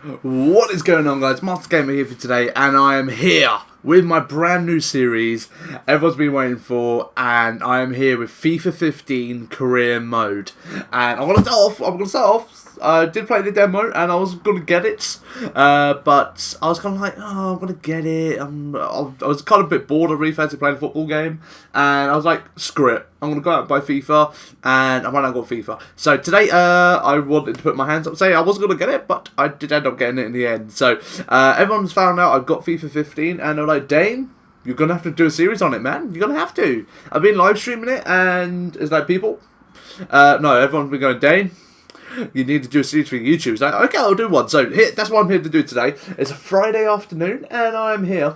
What is going on, guys? Master Gamer here for today, and I am here with my brand new series everyone's been waiting for, and I am here with FIFA 15 Career Mode. And I'm gonna start off. I did play the demo, and I was gonna get it, but I was kind of like, oh, I'm gonna get it. I was kind of a bit bored. I really fancy playing a football game, and I was like, screw it. I'm gonna go out and buy FIFA, and I went out and got FIFA. So today, I wanted to put my hands up, say I wasn't gonna get it, but I did end up getting it in the end. So everyone's found out I've got FIFA 15, and they're like, Dane, you're gonna have to do a series on it, man. You're gonna have to. I've been live streaming it, and it's like people. No, everyone's been going, Dane, you need to do a series for YouTube. It's like, okay, I'll do one. So that's what I'm here to do today. It's a Friday afternoon, and I'm here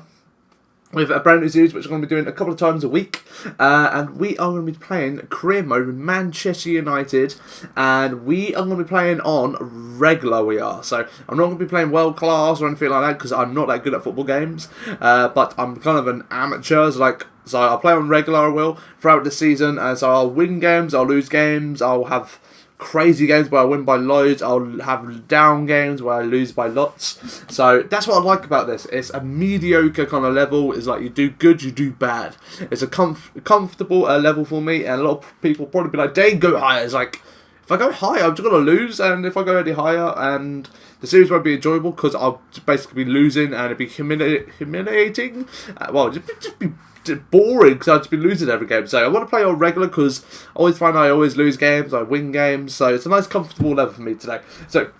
with a brand new series which I'm going to be doing a couple of times a week, and we are going to be playing Career Mode with Manchester United, and we are going to be playing on regular. We are, so I'm not going to be playing world class or anything like that because I'm not that good at football games, but I'm kind of an amateur, so I'll play on regular. I will throughout the season, and so I'll win games, I'll lose games, I'll have crazy games where I win by loads, I'll have down games where I lose by lots. So that's what I like about this. It's a mediocre kind of level. It's like you do good, you do bad. It's a comfortable level for me, and a lot of people probably be like, Dane, go higher. It's like, if I go higher, I'm just going to lose, and if I go any higher, and the series won't be enjoyable because I'll basically be losing, and it'll be humiliating. Well, just be boring because I've just been losing every game. So I want to play on regular because I always find I always lose games, I win games, so it's a nice comfortable level for me today. So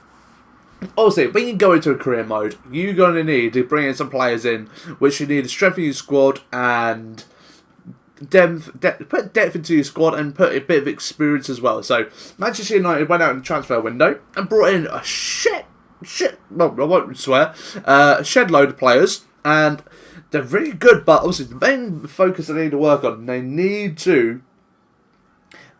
obviously when you go into a career mode, you're going to need to bring in some players in which you need to strengthen your squad and put depth into your squad and put a bit of experience as well. So Manchester United went out in the transfer window and brought in a well, I won't swear, a shed load of players, and they're really good, but obviously the main focus they need to work on, they need to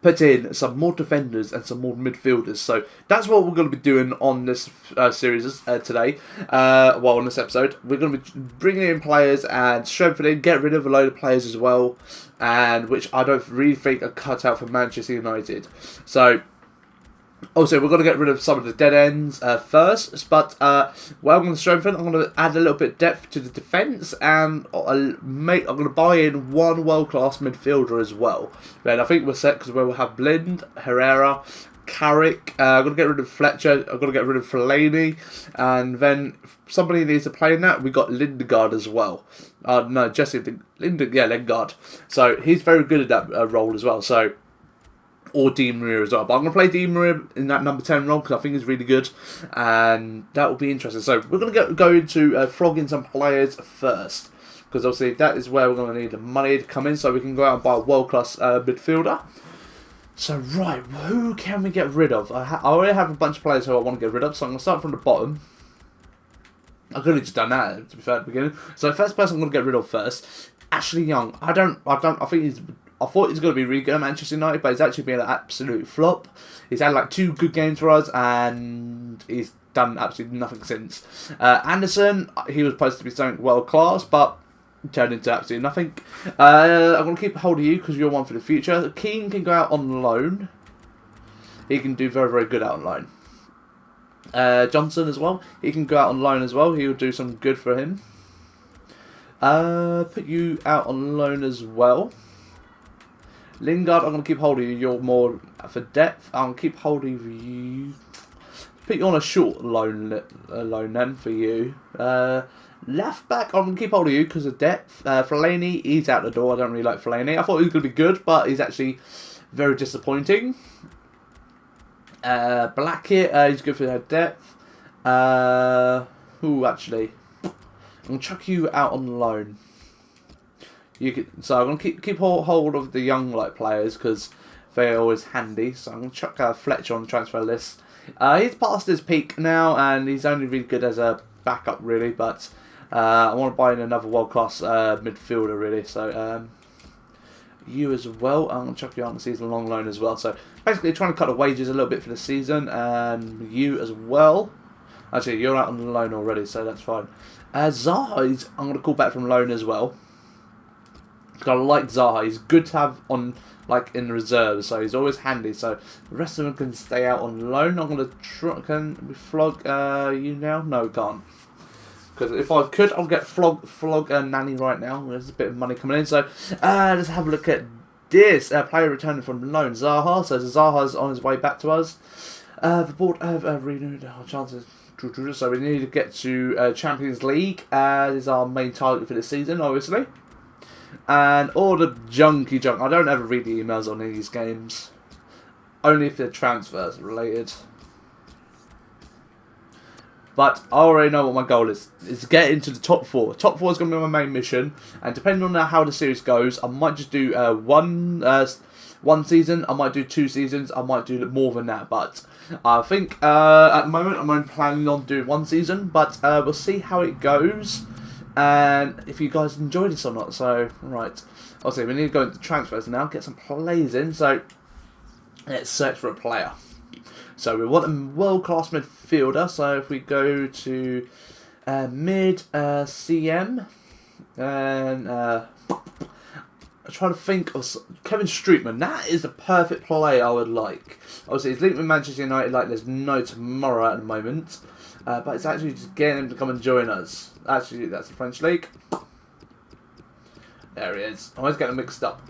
put in some more defenders and some more midfielders. So that's what we're going to be doing on this series today. On this episode, we're going to be bringing in players and strengthening, get rid of a load of players as well, and which I don't really think are cut out for Manchester United. So also, we're going to get rid of some of the dead ends first, but where I'm going to strengthen, I'm going to add a little bit of depth to the defence, and I'm going to buy in one world-class midfielder as well. Then I think we're set because we'll have Blind, Herrera, Carrick, I'm going to get rid of Fletcher, I'm going to get rid of Fellaini, and then if somebody needs to play in that, we got Lindegaard as well. Lingard. So he's very good at that role as well, so... or Di Maria as well. But I'm going to play Di Maria in that number 10 role because I think he's really good, and that will be interesting. So we're going to go into flogging some players first, because obviously that is where we're going to need the money to come in so we can go out and buy a world-class midfielder. So right, who can we get rid of? I already have a bunch of players who I want to get rid of, so I'm going to start from the bottom. I could have just done that, to be fair, at the beginning. So the first person I'm going to get rid of first, Ashley Young. I thought he's going to be really good at Manchester United, but he's actually been an absolute flop. He's had like 2 good games for us, and he's done absolutely nothing since. Anderson, he was supposed to be something world class, but turned into absolutely nothing. I'm going to keep hold of you because you're one for the future. Keane can go out on loan. He can do very, very good out on loan. Johnson as well. He can go out on loan as well. He will do some good for him. Put you out on loan as well. Lingard, I'm going to keep hold of you. You're more for depth. I'm going to keep hold of you. Put you on a short loan then for you. Left back, I'm going to keep hold of you because of depth. Fellaini, he's out the door. I don't really like Fellaini. I thought he was going to be good, but he's actually very disappointing. Blackett, he's good for that depth. Actually, I'm going to chuck you out on loan. So I'm going to keep hold of the young players because they're always handy. So I'm going to chuck Fletcher on the transfer list. He's past his peak now, and he's only really good as a backup, really. But I want to buy in another world-class midfielder, really. So you as well. I'm going to chuck you out on the season long loan as well. So basically trying to cut the wages a little bit for the season, and you as well. Actually, you're out on loan already, so that's fine. Zaha, I'm going to call back from loan as well. I like Zaha. He's good to have on, like, in the reserves, so he's always handy. So the rest of them can stay out on loan. I'm gonna try. Can we flog you now? No, can't. Because if I could, I'll get flog Nanny right now. There's a bit of money coming in. So let's have a look at this player returning from loan, Zaha. So Zaha's on his way back to us. The board have renewed our chances. So we need to get to Champions League. Is our main target for this season, obviously. And all the junky junk. I don't ever read the emails on these games. Only if they're transfers related. But I already know what my goal is. Is to get into the top 4. Top 4 is going to be my main mission. And depending on how the series goes, I might just do one season. I might do 2 seasons. I might do more than that. But I think at the moment I'm only planning on doing 1 season. But we'll see how it goes. And if you guys enjoy this or not. So, right. Obviously, we need to go into transfers now. Get some plays in. So, let's search for a player. So, we want a world-class midfielder. So, if we go to mid CM. And I'm trying to think of Kevin Streetman. That is the perfect player I would like. Obviously, he's linked with Manchester United like there's no tomorrow at the moment. But it's actually just getting him to come and join us. Actually, that's the French League. There he is. I always get them mixed up.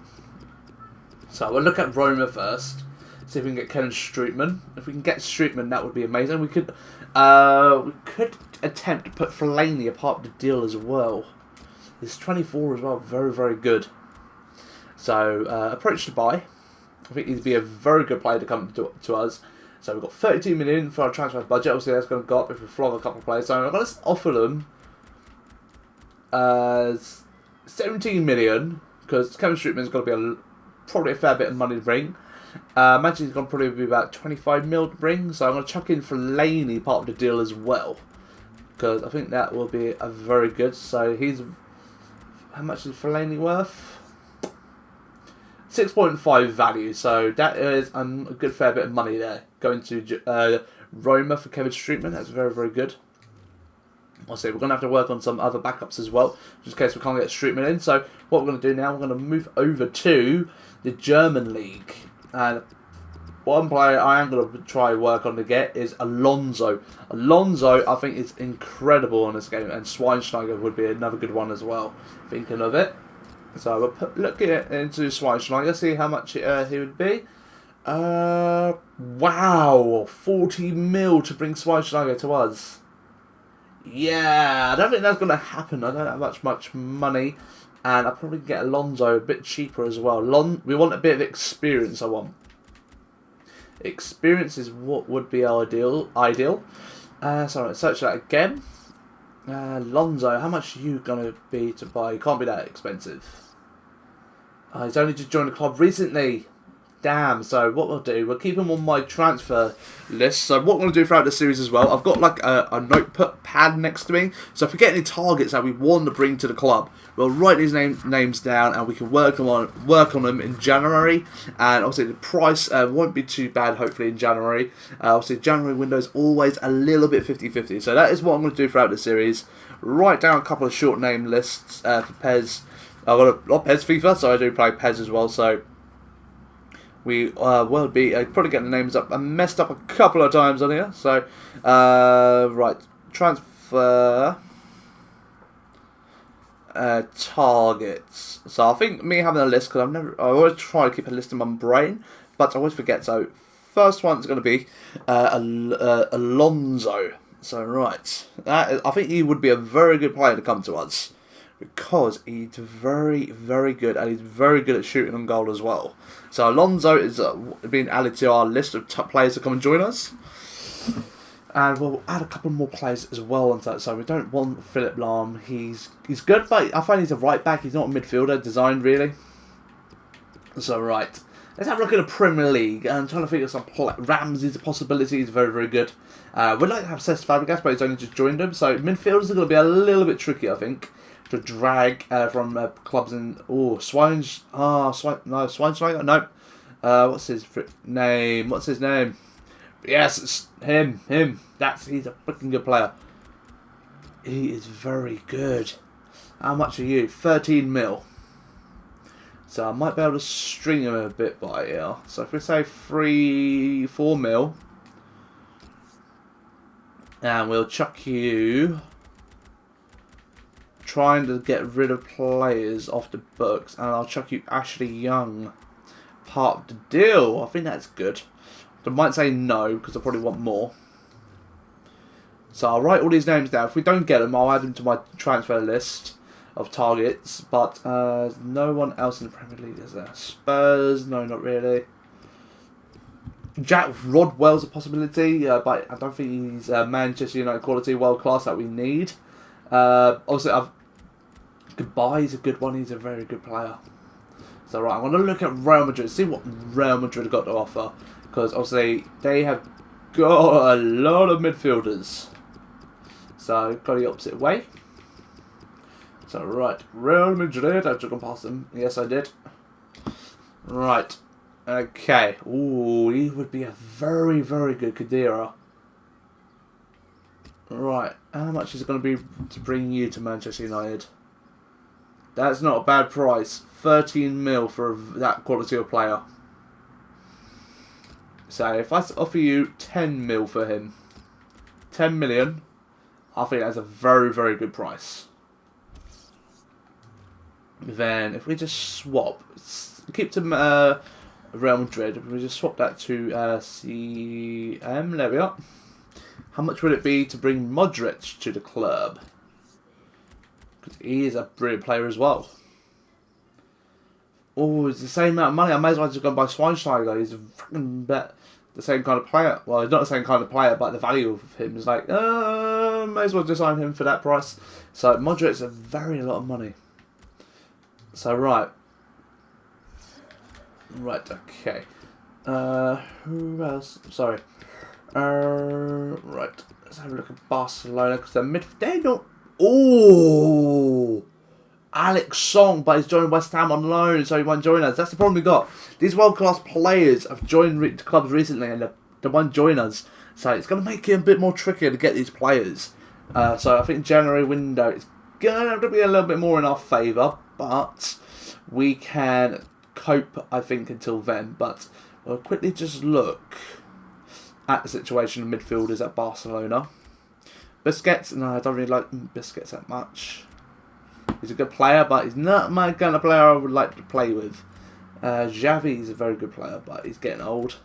So we'll look at Roma first. See if we can get Kevin Streetman. If we can get Streetman, that would be amazing. We could attempt to put Fellaini a part of the deal as well. He's 24 as well. Very, very good. So approach to buy. I think he'd be a very good player to come to us. So we've got 32 million for our transfer budget. Obviously, that's going to go up if we flog a couple of players. So I'm going to offer them 17 million because Kevin Streetman's got to be probably a fair bit of money to bring. Imagine he's going to probably be about 25 mil to bring. So I'm going to chuck in Fellaini part of the deal as well because I think that will be a very good. So he's how much is Fellaini worth? 6.5 value, so that is a good fair bit of money there. Going to Roma for Kevin Streetman, that's very, very good. I'll say we're going to have to work on some other backups as well, just in case we can't get Streetman in. So what we're going to do now, we're going to move over to the German League. And one player I am going to try work on to get is Alonso. Alonso, I think, is incredible on this game, and Schweinsteiger would be another good one as well, thinking of it. So we'll look into Schweinsteiger, see how much he would be. Wow, 40 mil to bring Schweinsteiger to us. Yeah, I don't think that's going to happen. I don't have much money, and I'll probably get Alonso a bit cheaper as well. We want a bit of experience. I want experience is what would be ideal. So let's search that again. Alonso, how much are you going to be to buy? He can't be that expensive. He's only just joined the club recently. Damn, so what we'll do, we'll keep him on my transfer list. So what I'm going to do throughout the series as well, I've got like a notepad pad next to me. So if we get any targets that we want to bring to the club, we'll write these names down and we can work on them in January. And obviously the price won't be too bad, hopefully, in January. Obviously January window is always a little bit 50-50. So that is what I'm going to do throughout the series. Write down a couple of short name lists for PES. I've got not PES FIFA, so I do play PES as well. So we will be probably getting the names up. I messed up a couple of times on here. So right, transfer targets. So I think me having a list, because I always try to keep a list in my brain, but I always forget. So first one's going to be Alonso. So right, I think he would be a very good player to come to us, because he's very, very good, and he's very good at shooting on goal as well. So Alonso is being added to our list of top players to come and join us. And we'll add a couple more players as well onto that. So we don't want Philip Lahm. He's good, but I find he's a right back. He's not a midfielder designed, really. So right, let's have a look at the Premier League. I'm trying to figure some Ramsey's a possibility. He's very, very good. We'd like to have Cesc Fabregas, but he's only just joined him. So midfielders are going to be a little bit tricky, I think, to drag from clubs in. Oh, Schweinsteiger? No. What's his name? What's his name? Yes, it's him. He's a freaking good player. He is very good. How much are you? 13 mil. So I might be able to string him a bit by here. So if we say 4 mil. And we'll chuck you... Trying to get rid of players off the books. And I'll chuck you Ashley Young. Part of the deal. I think that's good. I might say no, because I probably want more. So I'll write all these names down. If we don't get them, I'll add them to my transfer list of targets. But no one else in the Premier League is there. Spurs? No, not really. Jack Rodwell's a possibility, but I don't think he's Manchester United quality, world class that we need. Obviously, Goodbye is a good one. He's a very good player. So right, I'm going to look at Real Madrid, see what Real Madrid have got to offer. Because obviously, they have got a lot of midfielders. So, go the opposite way. So, right, Real Madrid, I've just gone past them. Yes, I did. Right, okay. Ooh, he would be a very, very good Kadira. Right, how much is it going to be to bring you to Manchester United? That's not a bad price. 13 mil for that quality of player. So if I offer you 10 mil for him, 10 million, I think that's a very, very good price. Then if we just swap, keep to Real Madrid, if we just swap that to CM, there we are. How much would it be to bring Modric to the club? Because he is a brilliant player as well. Oh, it's the same amount of money. I may as well just go and buy Schweinsteiger. He's a freaking bet. The same kind of player. Well, he's not the same kind of player, but the value of him is like, may as well just sign him for that price. So Modric's a very lot of money. So right. Right, okay. Who else? Sorry. Right. Let's have a look at Barcelona because they don't. Oh, Alex Song, but he's joined West Ham on loan, so he won't join us. That's the problem we got. These world-class players have joined clubs recently, and they won't join us. So it's going to make it a bit more trickier to get these players. So I think January window is going to be a little bit more in our favour, but we can cope, I think, until then. But we'll quickly just look at the situation of midfielders at Barcelona. Busquets, no, I don't really like Busquets that much. He's a good player, but he's not my kind of player I would like to play with. Xavi is a very good player, but he's getting old.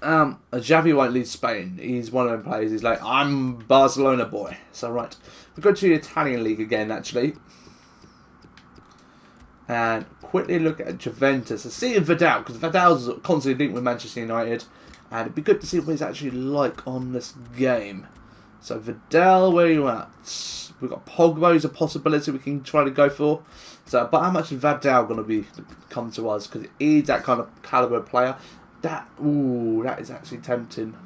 Xavi won't leave Spain. He's one of them players. He's like, I'm Barcelona boy. So right, we go to the Italian league again, actually, and quickly look at Juventus. I see Vidal because Vidal's constantly linked with Manchester United, and it'd be good to see what he's actually like on this game. So Vidal, where are you at? We've got Pogba is a possibility we can try to go for. So, but how much is Vidal going to be come to us? Because he's that kind of caliber player. That is actually tempting.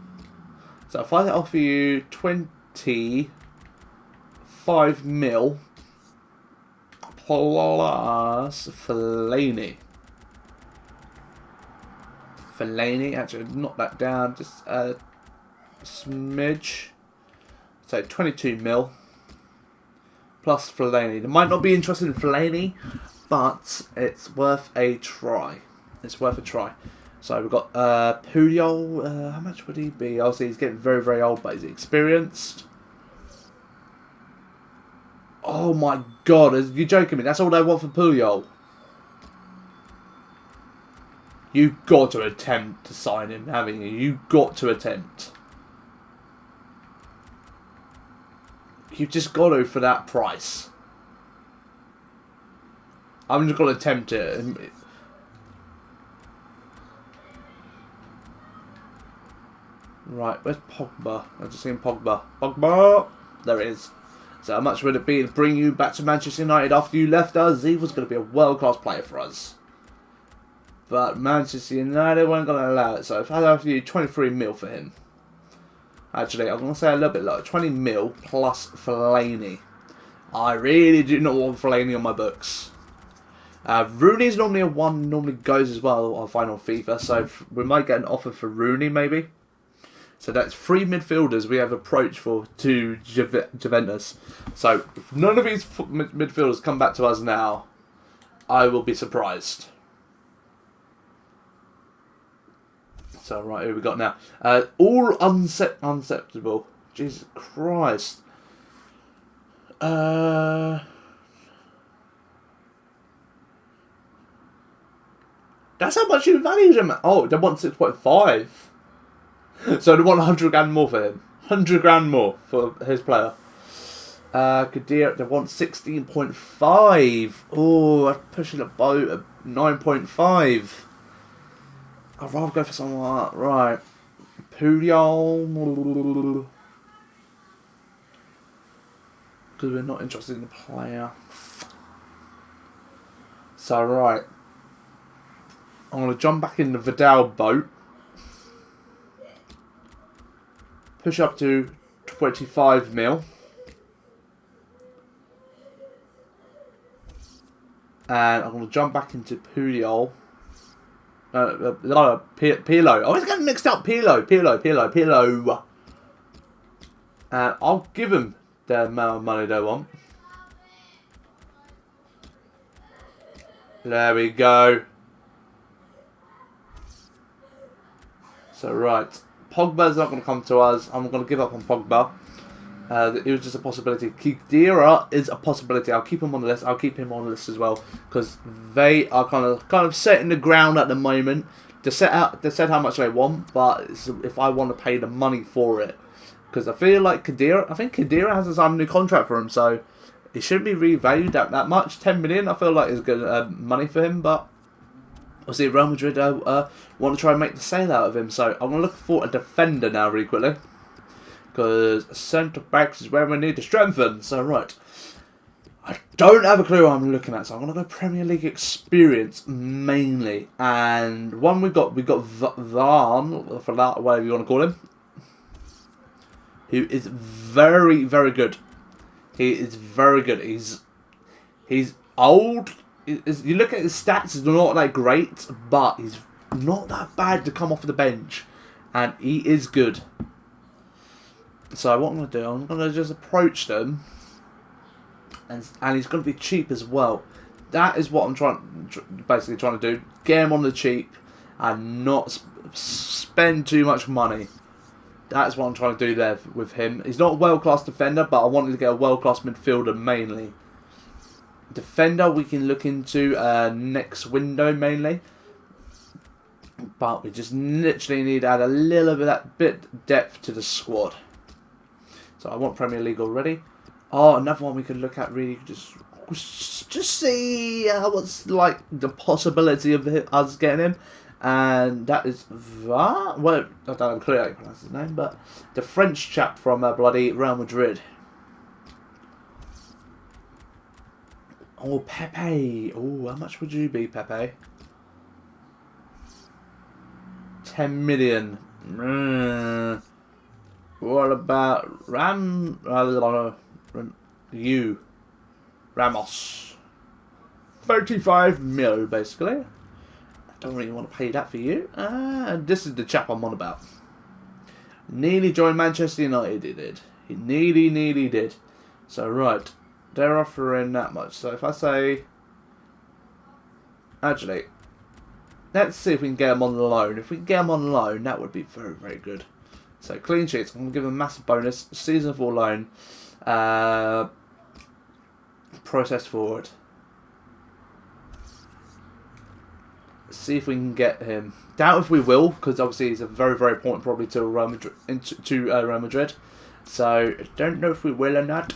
So if I offer you 25 mil plus Fellaini. Fellaini, actually knock that down just a smidge. So 22 mil plus Fellaini. They might not be interested in Fellaini, but it's worth a try. It's worth a try. So we've got Puyol. How much would he be? Obviously, he's getting very, very old, but he's experienced. Oh my God! Are you joking me? That's all they want for Puyol. You've got to attempt to sign him, haven't you? You've got to attempt. You've just got to for that price. I'm just going to attempt it. Right, where's Pogba? I've just seen Pogba. Pogba! There it is. So how much would it be to bring you back to Manchester United after you left us? He was going to be a world-class player for us. But Manchester United weren't going to allow it. So if I offer you 23 mil for him. Actually, I'm going to say a little bit lower. 20 mil plus Fellaini. I really do not want Fellaini on my books. Rooney's normally a 1, normally goes as well, I find on FIFA. So we might get an offer for Rooney maybe. So that's 3 midfielders we have approached for to Juventus. So if none of these midfielders come back to us now, I will be surprised. So, right, who we got now? All unacceptable. Jesus Christ. That's how much you value him. Oh, they want 6.5. So they want 100 grand more for him. 100 grand more for his player. Kadir, they want 16.5. Oh, I'm pushing a boat at 9.5. I'd rather go for someone like that. Right. Puyol. Because we're not interested in the player. So, right. I'm going to jump back in the Vidal boat. Push up to 25 mil. And I'm going to jump back into Puyol. Pirlo. I always get mixed up. Pirlo. And I'll give them the amount of money they want. There we go. So, right. Pogba's not going to come to us. I'm going to give up on Pogba. It was just a possibility. Khedira is a possibility. I'll keep him on the list. I'll keep him on the list as well because they are kind of setting the ground at the moment. They said how much they want, but if I want to pay the money for it, because I feel like Khedira. I think Khedira has signed a new contract for him, so it shouldn't be revalued at that much. 10 million, I feel like is good money for him, but obviously Real Madrid want to try and make the sale out of him. So I'm going to look for a defender now, really quickly. Because centre backs is where we need to strengthen. So, right. I don't have a clue what I'm looking at. So, I'm going to go Premier League experience mainly. And one we got Varn, for that, whatever you want to call him. Who is very, very good. He is very good. He's old. You look at his stats, he's not that great. But he's not that bad to come off the bench. And he is good. So what I'm going to do, I'm going to just approach them, and he's going to be cheap as well. That is what I'm basically trying to do. Get him on the cheap, and not spend too much money. That's what I'm trying to do there with him. He's not a world-class defender, but I wanted to get a world-class midfielder mainly. Defender we can look into next window mainly. But we just literally need to add a little bit of that depth to the squad. So I want Premier League already. Oh, another one we could look at really just see what's like the possibility of us getting him, and that is that. Well, I don't know clearly how to pronounce his name, but the French chap from bloody Real Madrid. Oh, Pepe. Oh, how much would you be, Pepe? 10 million. What about Ramos? 35 mil, basically. I don't really want to pay that for you. And this is the chap I'm on about. Nearly joined Manchester United, he did. He nearly did. So, right. They're offering that much. So, if I say... Actually, let's see if we can get him on loan. If we can get him on loan, that would be very, very good. So, clean sheets. I'm going to give him a massive bonus. Season 4 loan. Process forward. See if we can get him. Doubt if we will, because obviously he's a very, very important probably to Real Madrid. So, don't know if we will or not.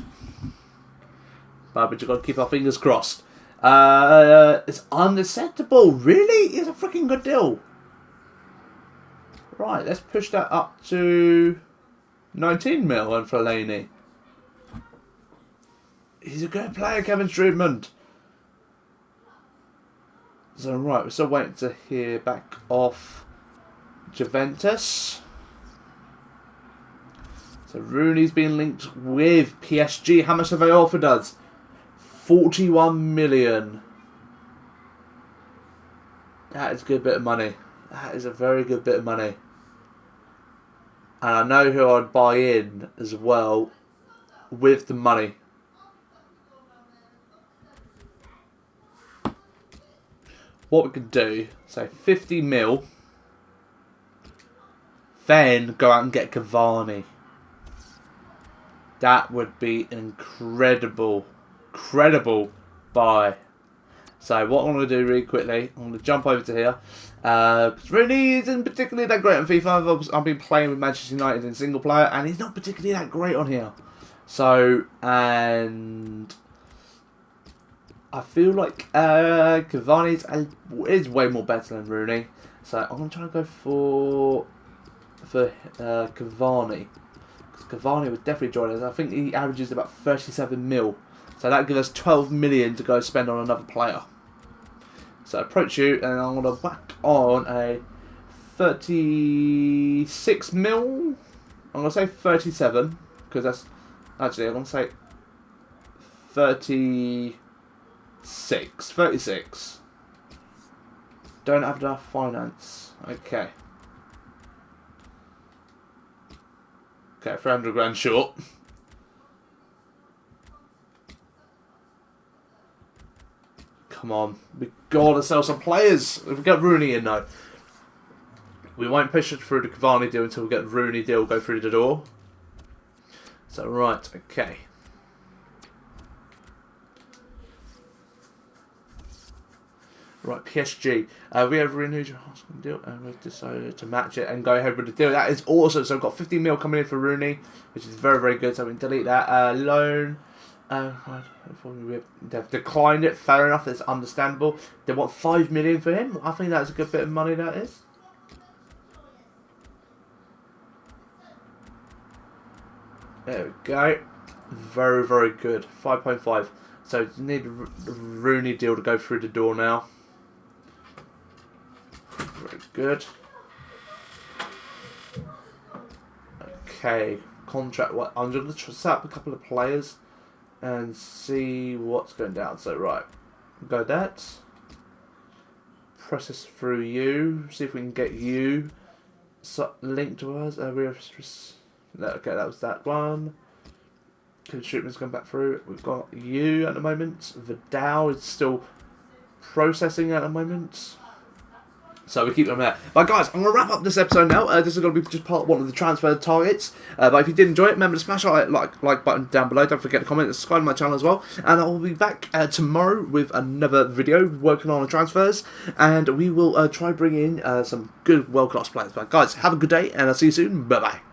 But you've got to keep our fingers crossed. It's unacceptable. Really? It's a freaking good deal. Right, let's push that up to 19 mil on Fellaini. He's a good player, Kevin Strootman. So, right, we're still waiting to hear back off Juventus. So, Rooney's been linked with PSG. How much have they offered us? 41 million. That is a good bit of money. That is a very good bit of money. And I know who I'd buy in as well with the money. what we could do, say 50 mil, then go out and get Cavani. That would be an incredible buy. So what I'm going to do really quickly, I'm going to jump over to here. Because Rooney isn't particularly that great on FIFA. I've been playing with Manchester United in single player, and he's not particularly that great on here. So, and I feel like Cavani is way more better than Rooney. So I'm going to try to go for Cavani. Because Cavani would definitely join us. I think he averages about 37 mil. So that gives us 12 million to go spend on another player. So approach you, and I'm going to whack on a 36 mil. I'm going to say 37, because that's... Actually, I'm going to say 36. Don't have enough finance. Okay. Okay, 300 grand short. Come on, we gotta sell some players. If we get Rooney in though, we won't push it through the Cavani deal until we get Rooney deal go through the door. So right, okay. Right, PSG. We have renewed your deal, and we've decided to match it and go ahead with the deal. That is awesome. So we've got 50 mil coming in for Rooney, which is very good. So we can delete that. Loan. They've declined it. Fair enough. It's understandable. They want 5 million for him. I think that's a good bit of money. That is. There we go. Very good. 5.5. So you need a Rooney deal to go through the door now. Very good. Okay. Contract. What? I'm going to set up a couple of players and see what's going down. So right, go that. Process through you. See if we can get you linked to us. We have. Okay, that was that one. Shipment's gone back through. We've got you at the moment. Vidal is still processing at the moment. So we keep them there. But guys, I'm going to wrap up this episode now. This is going to be just part one of the transfer targets. But if you did enjoy it, remember to smash that like button down below. Don't forget to comment and subscribe to my channel as well. And I will be back tomorrow with another video working on the transfers. And we will try bring in some good world-class players. But guys, have a good day and I'll see you soon. Bye-bye.